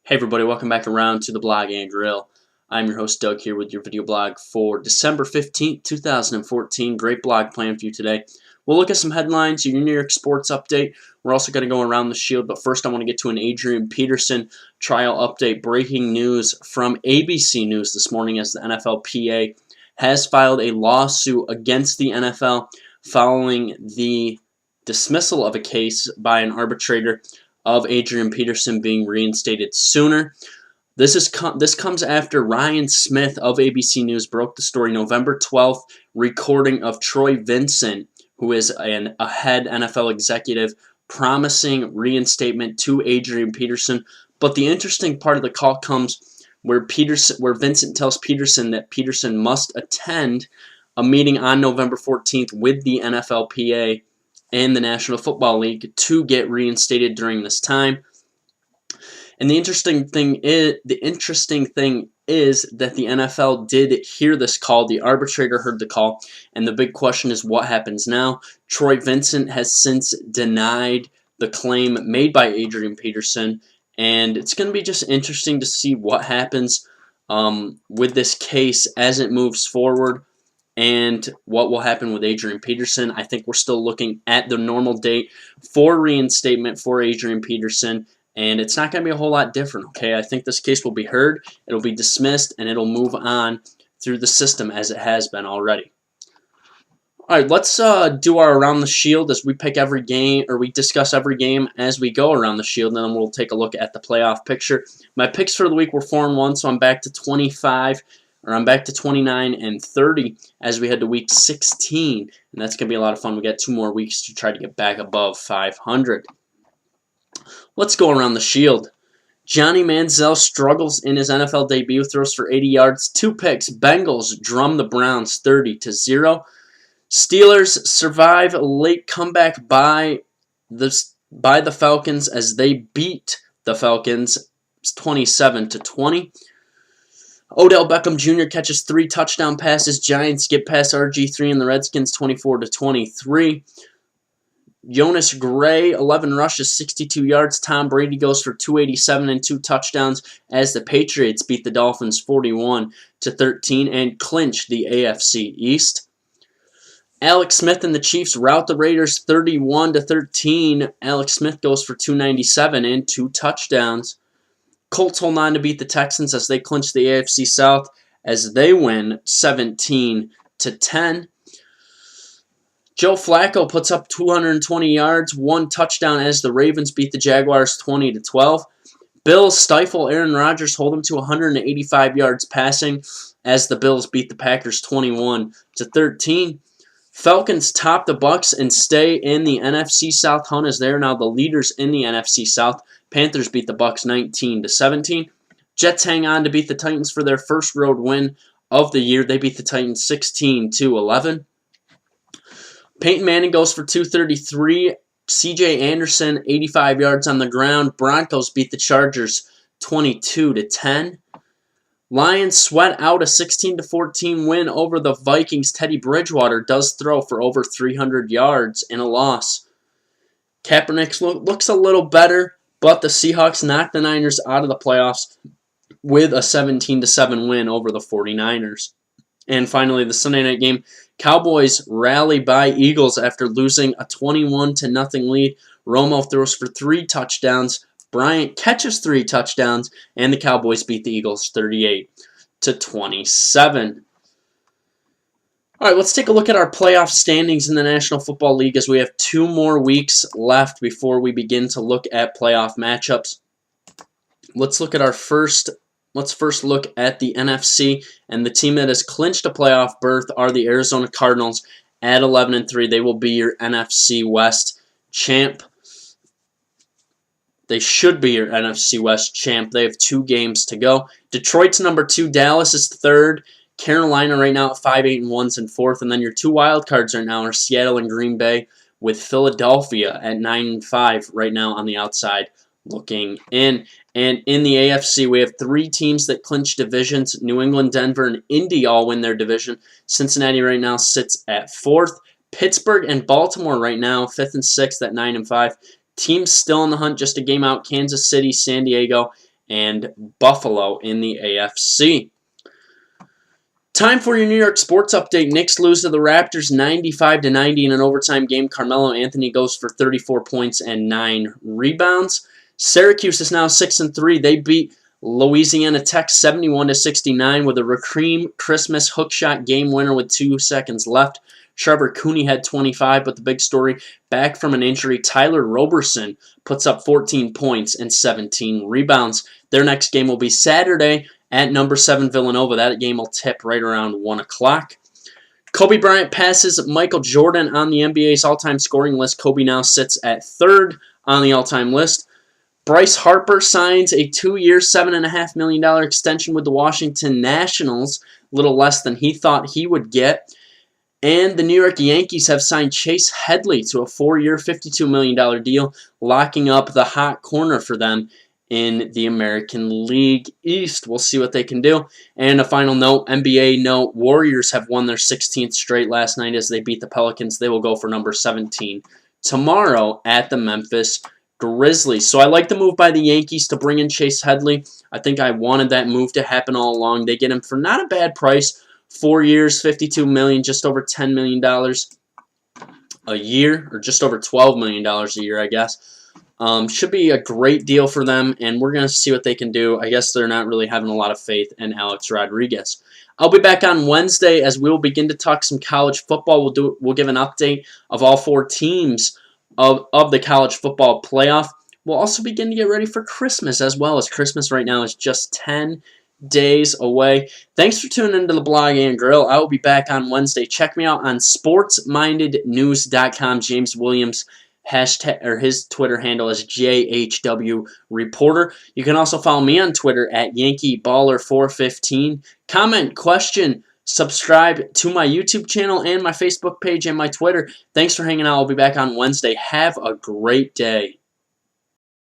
Hey everybody, welcome back around to the blog and grill. I'm your host Doug here with your video blog for December 15th, 2014. Great blog planned for you today. We'll look at some headlines, your New York sports update. We're also going to go around the shield, but first I want to get to an Adrian Peterson trial update. Breaking news from ABC News this morning as the NFLPA has filed a lawsuit against the NFL following the dismissal of a case by an arbitrator of Adrian Peterson being reinstated sooner. This comes after Ryan Smith of ABC News broke the story November 12th, recording of Troy Vincent, who is a head NFL executive, promising reinstatement to Adrian Peterson. But the interesting part of the call comes where Vincent tells Peterson that Peterson must attend a meeting on November 14th with the NFLPA and the National Football League to get reinstated during this time. And the interesting thing is that the NFL did hear this call. The arbitrator heard the call, and the big question is what happens now. Troy Vincent has since denied the claim made by Adrian Peterson, and it's going to be just interesting to see what happens with this case as it moves forward. And what will happen with Adrian Peterson. I think we're still looking at the normal date for reinstatement for Adrian Peterson, and it's not going to be a whole lot different, okay? I think this case will be heard, it'll be dismissed, and it'll move on through the system as it has been already. All right, let's do our Around the Shield as we pick every game, or we discuss every game as we go around the Shield, and then we'll take a look at the playoff picture. My picks for the week were 4-1, so I'm back to 29 and 30 as we head to week 16, and that's going to be a lot of fun. We got 2 more weeks to try to get back above 500. Let's go around the shield. Johnny Manziel struggles in his NFL debut, throws for 80 yards, 2 picks. Bengals drum the Browns 30-0. Steelers survive a late comeback by the Falcons as they beat the Falcons 27-20. Odell Beckham Jr. catches 3 touchdown passes. Giants get past RG3 and the Redskins 24-23. Jonas Gray, 11 rushes, 62 yards. Tom Brady goes for 287 and 2 touchdowns as the Patriots beat the Dolphins 41-13 and clinch the AFC East. Alex Smith and the Chiefs rout the Raiders 31-13. Alex Smith goes for 297 and 2 touchdowns. Colts hold on to beat the Texans as they clinch the AFC South as they win 17-10. Joe Flacco puts up 220 yards, 1 touchdown as the Ravens beat the Jaguars 20-12. Bills stifle Aaron Rodgers, hold him to 185 yards passing as the Bills beat the Packers 21-13. Falcons top the Bucks and stay in the NFC South hunt as they're now the leaders in the NFC South. Panthers beat the Bucks 19-17. Jets hang on to beat the Titans for their first road win of the year. They beat the Titans 16-11. Peyton Manning goes for 233. C.J. Anderson 85 yards on the ground. Broncos beat the Chargers 22-10. Lions sweat out a 16-14 win over the Vikings. Teddy Bridgewater does throw for over 300 yards in a loss. Kaepernick looks a little better, but the Seahawks knocked the Niners out of the playoffs with a 17-7 win over the 49ers. And finally, the Sunday night game, Cowboys rally by Eagles after losing a 21-0 lead. Romo throws for 3 touchdowns. Bryant catches 3 touchdowns, and the Cowboys beat the Eagles 38-27. All right, let's take a look at our playoff standings in the National Football League as we have 2 more weeks left before we begin to look at playoff matchups. Let's look at Let's first look at the NFC, and the team that has clinched a playoff berth are the Arizona Cardinals at 11-3. They will be your NFC West champ. They should be your NFC West champ. They have 2 games to go. Detroit's number 2. Dallas is 3rd. Carolina right now at 5-8-1 and 4th. And then your 2 wild cards right now are Seattle and Green Bay, with Philadelphia at 9-5 right now on the outside looking in. And in the AFC, we have 3 teams that clinch divisions. New England, Denver, and Indy all win their division. Cincinnati right now sits at 4th. Pittsburgh and Baltimore right now 5th and 6th at 9-5. Teams still in the hunt, just a game out. Kansas City, San Diego, and Buffalo in the AFC. Time for your New York sports update. Knicks lose to the Raptors 95-90 in an overtime game. Carmelo Anthony goes for 34 points and 9 rebounds. Syracuse is now 6-3. They beat Louisiana Tech 71-69 with a Rakeem Christmas hookshot game winner with 2 seconds left. Trevor Cooney had 25, but the big story, back from an injury, Tyler Roberson puts up 14 points and 17 rebounds. Their next game will be Saturday at number 7 Villanova. That game will tip right around 1 o'clock. Kobe Bryant passes Michael Jordan on the NBA's all-time scoring list. Kobe now sits at 3rd on the all-time list. Bryce Harper signs a 2-year, $7.5 million extension with the Washington Nationals, a little less than he thought he would get. And the New York Yankees have signed Chase Headley to a 4-year, $52 million deal, locking up the hot corner for them in the American League East. We'll see what they can do. And a final note, NBA note, Warriors have won their 16th straight last night as they beat the Pelicans. They will go for number 17 tomorrow at the Memphis Grizzlies. So I like the move by the Yankees to bring in Chase Headley. I think I wanted that move to happen all along. They get him for not a bad price. 4 years, $52 million, just over $10 million a year, or just over $12 million a year, I guess. Should be a great deal for them, and we're going to see what they can do. I guess they're not really having a lot of faith in Alex Rodriguez. I'll be back on Wednesday as we will begin to talk some college football. We'll give an update of all 4 teams of the college football playoff. We'll also begin to get ready for Christmas as well, as Christmas right now is just 10 days away. Thanks for tuning into the Blog and Grill. I will be back on Wednesday. Check me out on sportsmindednews.com. James Williams hashtag, or his Twitter handle is JHW Reporter. You can also follow me on Twitter at YankeeBaller415. Comment, question, subscribe to my YouTube channel and my Facebook page and my Twitter. Thanks for hanging out. I'll be back on Wednesday. Have a great day.